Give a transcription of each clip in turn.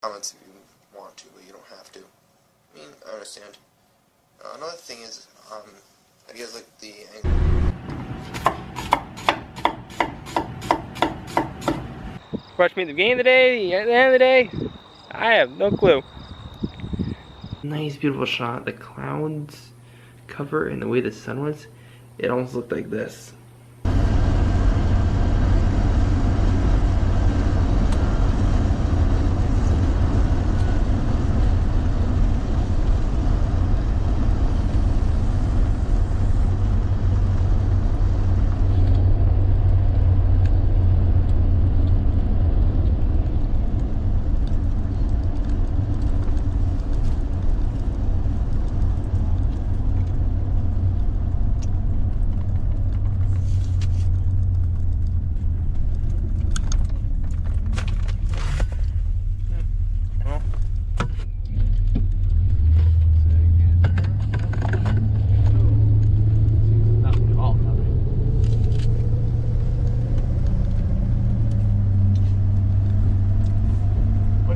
comments if you want to, but you don't have to. I mean, I understand. Another thing is, I guess like the Watch me at the beginning of the day, at the end of the day, I have no clue. Nice, beautiful shot. The clouds cover and the way the sun was, it almost looked like this.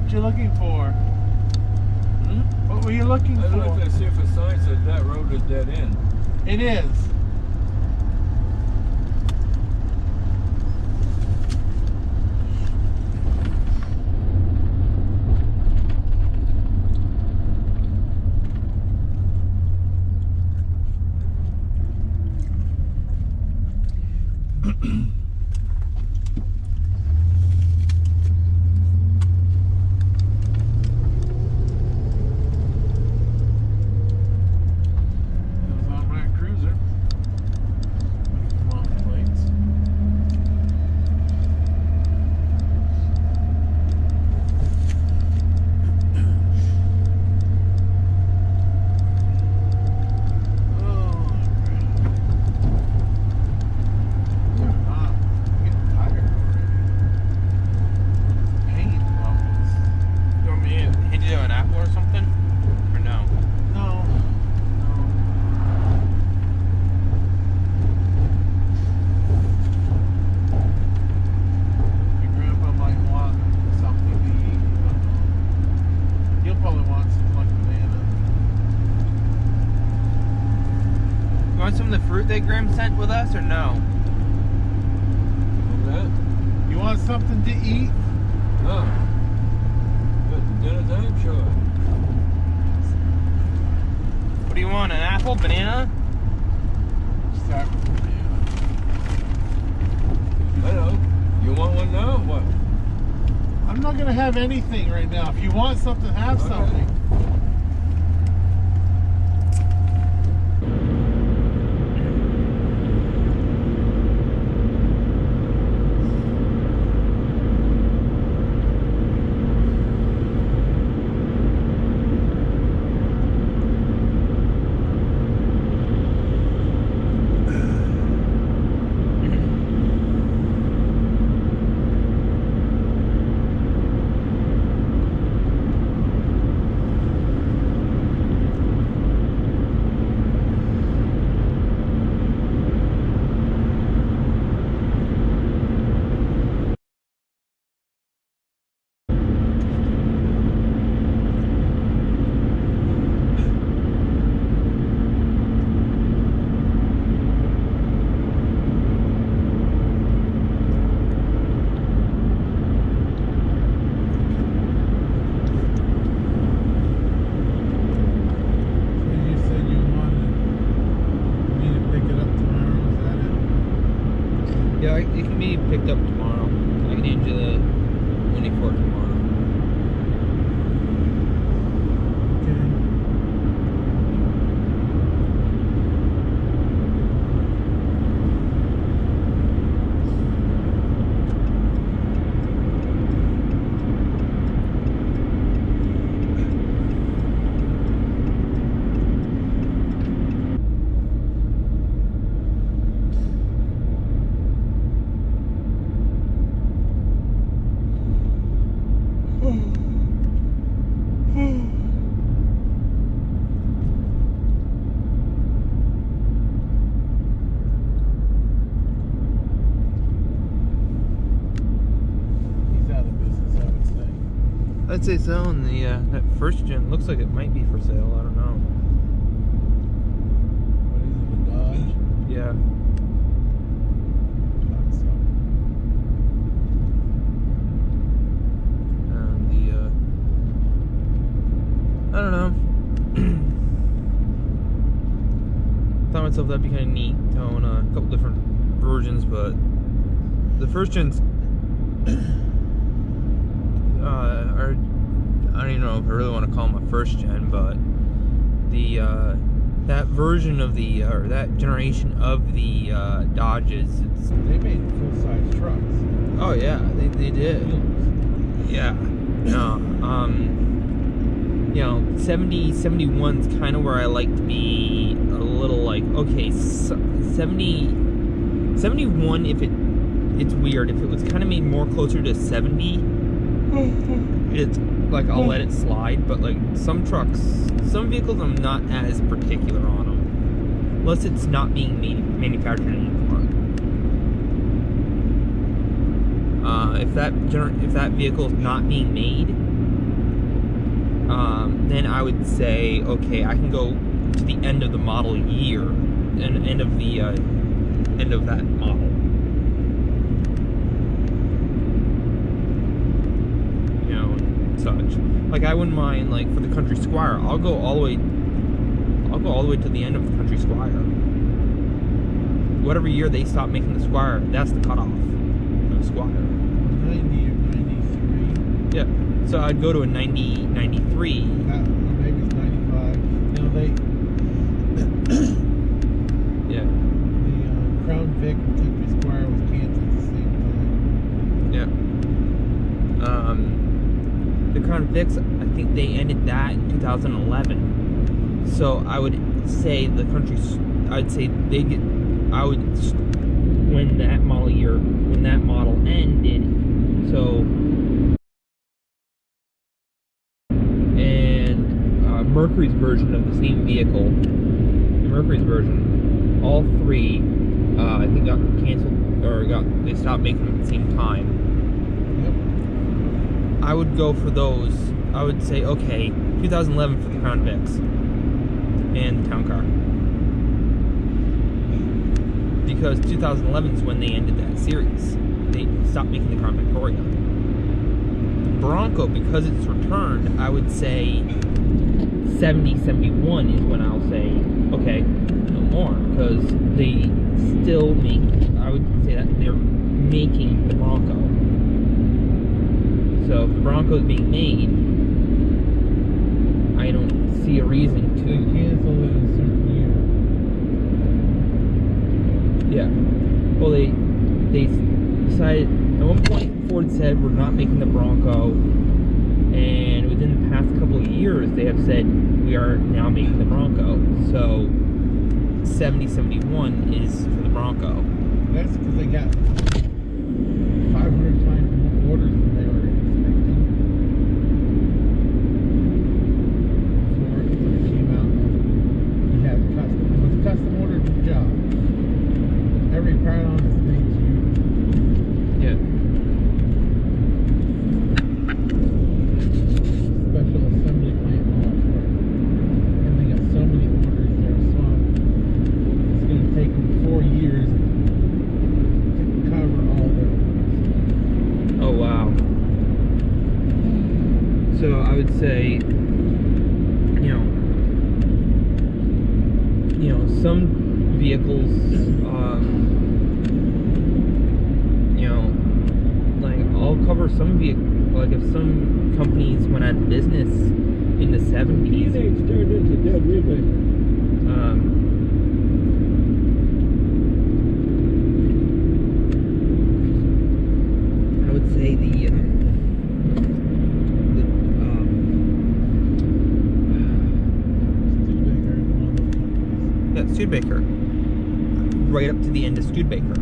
You're looking for? What were you looking for? I looked to see if a sign said that road is dead end. It is. Want some of the fruit that Graham sent with us, or no? That? You want something to eat? No. But dinner time, sure. What do you want, an apple, banana? Start with banana. I know. You want one now or what? I'm not going to have anything right now. If you want something, have something. Yeah, it can be picked up tomorrow. I can hand you the money for it tomorrow. I'd say so, and the that first gen looks like it might be for sale. I don't know. What is it, a Dodge? Yeah. Thought so. I don't know. Thought myself that'd be kind of neat to own a couple different versions, but the first gens are, I don't even know if I really want to call them a first gen, but the that version of the or that generation of the Dodges, They made full-size trucks. oh yeah, they did. Yeah. No. 71's kind of where I like to be a little like, okay, 71, if it's weird. If it was kind of made more closer to 70, it's like, I'll let it slide. But like some trucks, some vehicles, I'm not as particular on them. Unless it's not being manufactured anymore. If that vehicle is not being made, then I would say, okay, I can go to the end of the model year, and end of that model. You know, and such. Like, I wouldn't mind, like, for the Country Squire, I'll go all the way to the end of the Country Squire. Whatever year they stop making the Squire, that's the cutoff for the Squire. 90 or 93. Yeah. So I'd go to a 93. Maybe it's 95. You know, Yeah. the Crown Vic and Country Squire was canceled at the same time. Yeah. The Crown Vics, I think they ended that in 2011. So I would say when that model ended, so. Mercury's version of the same vehicle, Mercury's version, all three, I think got canceled, or they stopped making them at the same time. Yep. I would go for those. I would say, okay, 2011 for the Crown Vics and the Town Car, because 2011 is when they ended that series. They stopped making the Crown Victoria. Bronco, because it's returned, I would say 70, 71 is when I'll say, okay, no more, because they still make, I would say that they're making the Bronco. So if the Bronco is being made, I don't see a reason to cancel it in a certain year. Yeah. Well, they decided, at one point Ford said, we're not making the Bronco, and within the past couple of years they have said, we are now making the Bronco. So 70, 71 is for the Bronco. That's because they got 500 times more orders than they were expecting for it when it came out. You have it was a custom ordered job. Every part on is made to you. Yeah. Special assembly plant laws for it. And they got so many orders there, so it's going to take them 4 years to cover all their orders. Oh wow. So I would say, some vehicles, like I'll cover some vehicles. Like if some companies went out of business in the 70s, Things turned into dead ribbon. I would say Studebaker, right up to the end of Studebaker.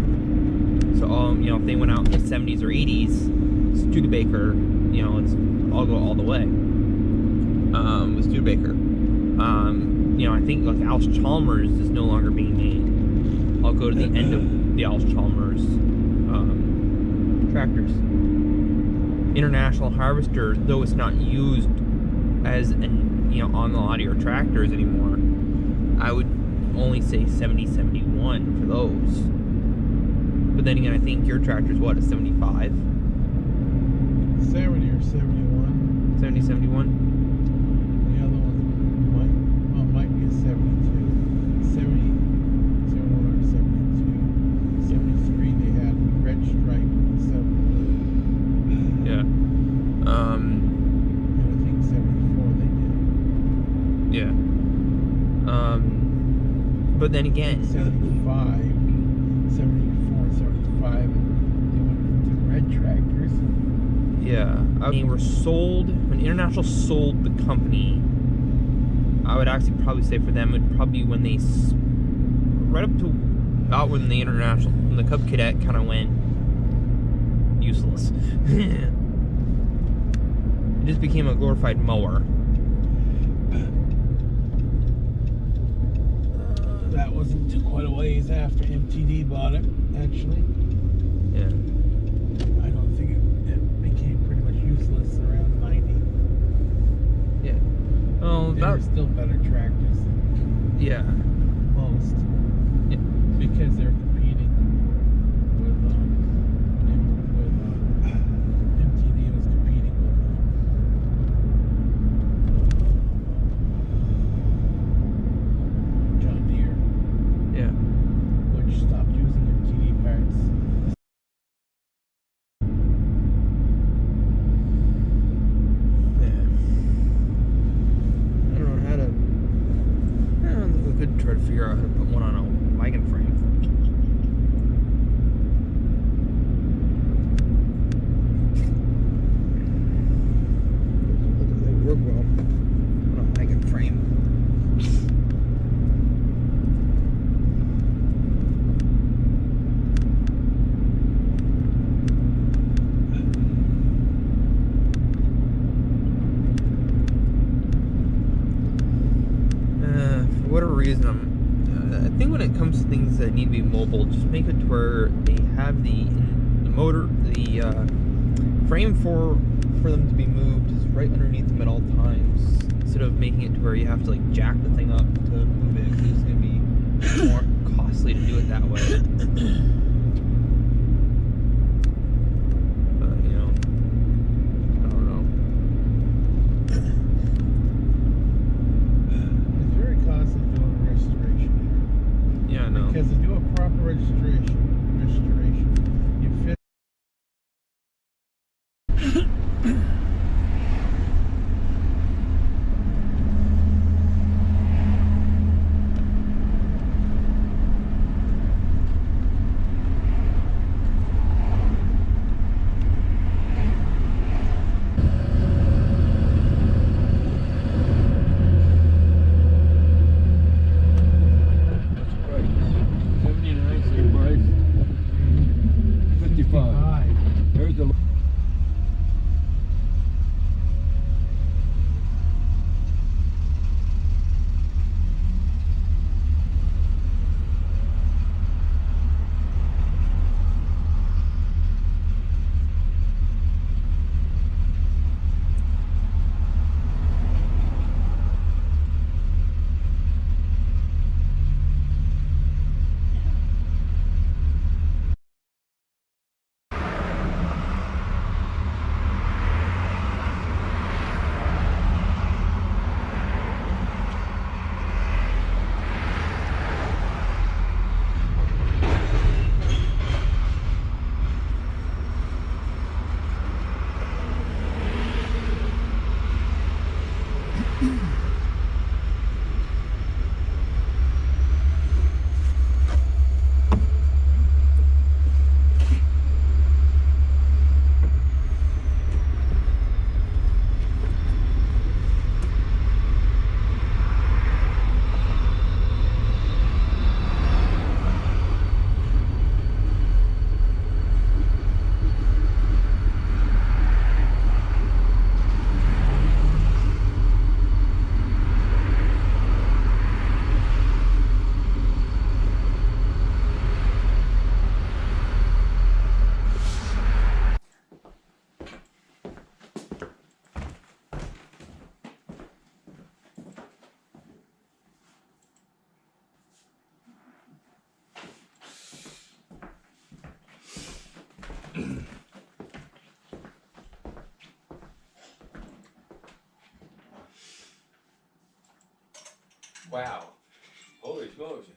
So if they went out in the 70s or 80s, Studebaker, I'll go all the way with Studebaker. I think like Allis Chalmers is no longer being made. I'll go to the end of the Allis Chalmers tractors. international harvester, though it's not used as an, you know, on a lot of your tractors anymore, I would only say 70, 71 for those. But then again, I think your tractor's what, a 75? 70 or 71. 70, 71? The other one might be a 72. 70, 71 or 72. 73 they had red stripe instead of blue. Yeah. And I think 74 they did. Yeah. But then again, 75, 74, 75, they went into red tractors. yeah, I mean, when International sold the company, I would actually probably say for them, it would probably be when they, right up to about when the Cub Cadet kind of went useless. It just became a glorified mower. That wasn't quite a ways after MTD bought it, actually. Yeah. I don't think it became pretty much useless around 90. Yeah. Oh, They were still better tractors than yeah. most. Yeah. Because they're competing with MTD was competing with John Deere, Yeah. which stopped using MTD parts. Yeah. I don't know how to. I don't know, we could try to figure out how to put one on a wagon frame. That would work well on a wagon frame. For whatever reason, I think when it comes to things that need to be mobile, just make it to where they have the motor, the frame for them to be moved is right underneath them at all times, instead of making it to where you have to like jack the thing up to move it, because it's going to be more costly to do it that way. But, you know, I don't know. It's very costly doing a restoration. Yeah, I know. Because to do a proper restoration, you fit. Wow. Holy smokes.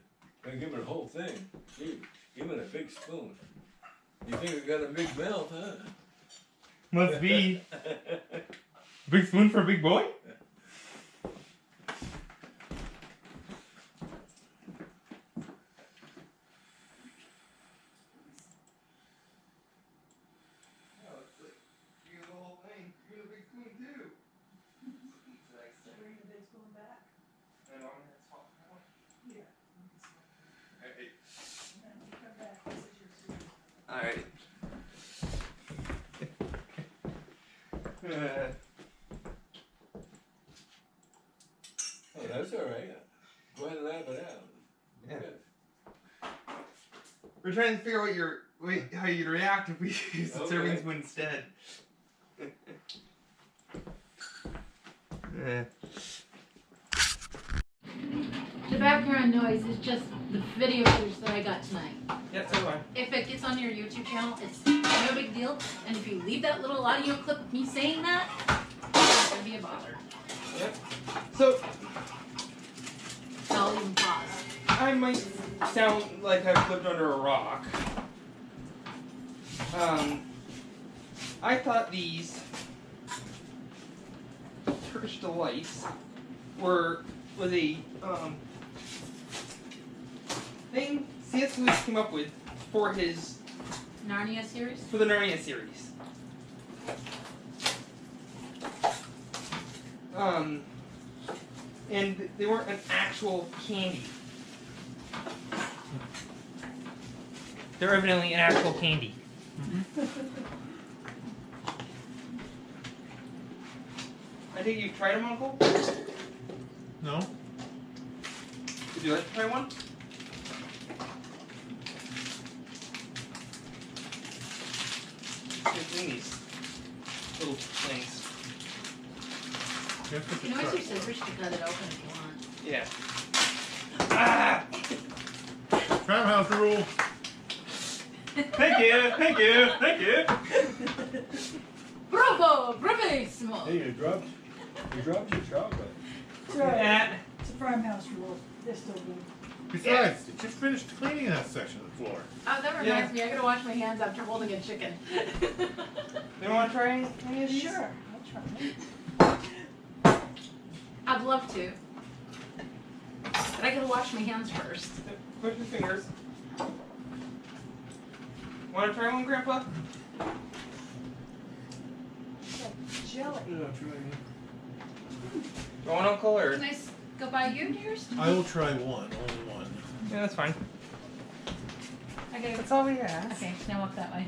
They give it a whole thing. Gee, give it a big spoon. You think it got a big mouth, huh? Must be. Big spoon for a big boy? Alright. Oh, that's alright. Go ahead and lap it out. Yeah. Good. We're trying to figure out how you'd react if we use the serving spoon instead. The background noise is just the video footage that I got tonight. Yeah, so fine. If it gets on your YouTube channel, it's no big deal. And if you leave that little audio clip of me saying that, it's not gonna be a bother. Yep. So I'll even pause. I might sound like I've lived under a rock. I thought these Turkish Delights was a thing C.S. Lewis came up with for his Narnia series? for the Narnia series. And they weren't an actual candy. They're evidently an actual candy. I think you've tried them, Uncle? No? Would you like to try one? It's in these little things. Yes, You can always use scissors to cut it open if you want. Yeah. Ah! Farmhouse rule. Thank you, thank you, thank you. Bravo! Bravissimo! Hey, you dropped your chocolate. That's right. Yeah. It's a farmhouse rule. They're still good. Besides, you just finished cleaning that section of the floor. Oh, that reminds me, I gotta wash my hands after holding a chicken. You want to try any of these? Sure, I'll try it. I'd love to. But I gotta wash my hands first. Push your fingers. Want to try one, Grandpa? It's like jelly. You want Uncle or? Can I go by you, dearest? I will try one, only one. Yeah, that's fine. Okay. That's all we have. Okay, now walk that way.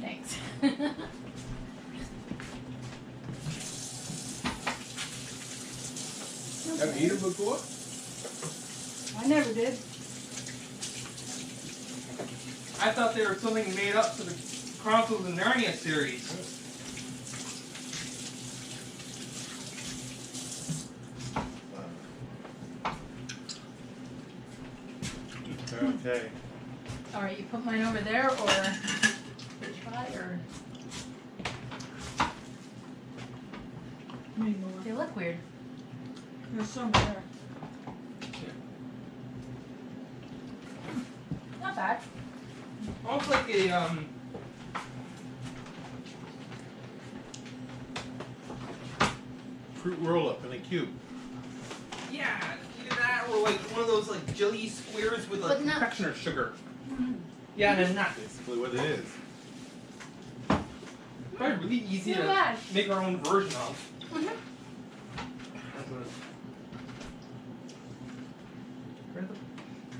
Thanks. Have you eaten before? I never did. I thought they were something made up for the Chronicles of Narnia series. Okay. Alright, you put mine over there or try or Need more. they look weird. There's some there. Not bad. Almost like a Fruit roll up in a cube. yeah, either that or like one of those like jelly squares with like But not- confectioner sugar. Yeah, and a nut. Basically what it is. Probably really easy Not to bad. make our own version of. Mhm.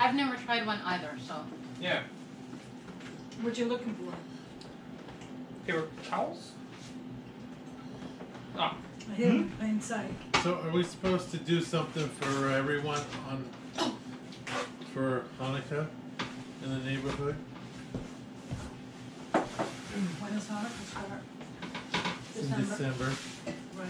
I've never tried one either, so. Yeah. What you looking for? Paper towels? Ah. I hid them in plain sight. So are we supposed to do something for everyone for Hanukkah in the neighborhood? When does Hanukkah start? In December. Right.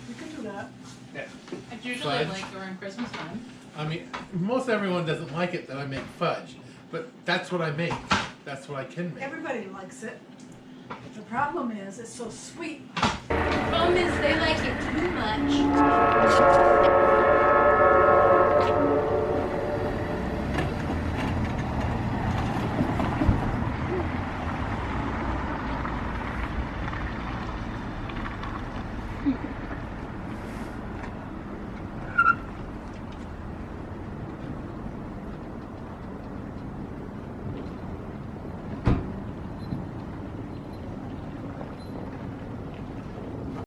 You can do that. Yeah. It's usually Fudge. like during Christmas time. I mean, most everyone doesn't like it that I make fudge, but that's what I make. That's what I can make. Everybody likes it. The problem is, it's so sweet. Problem is they like it too much.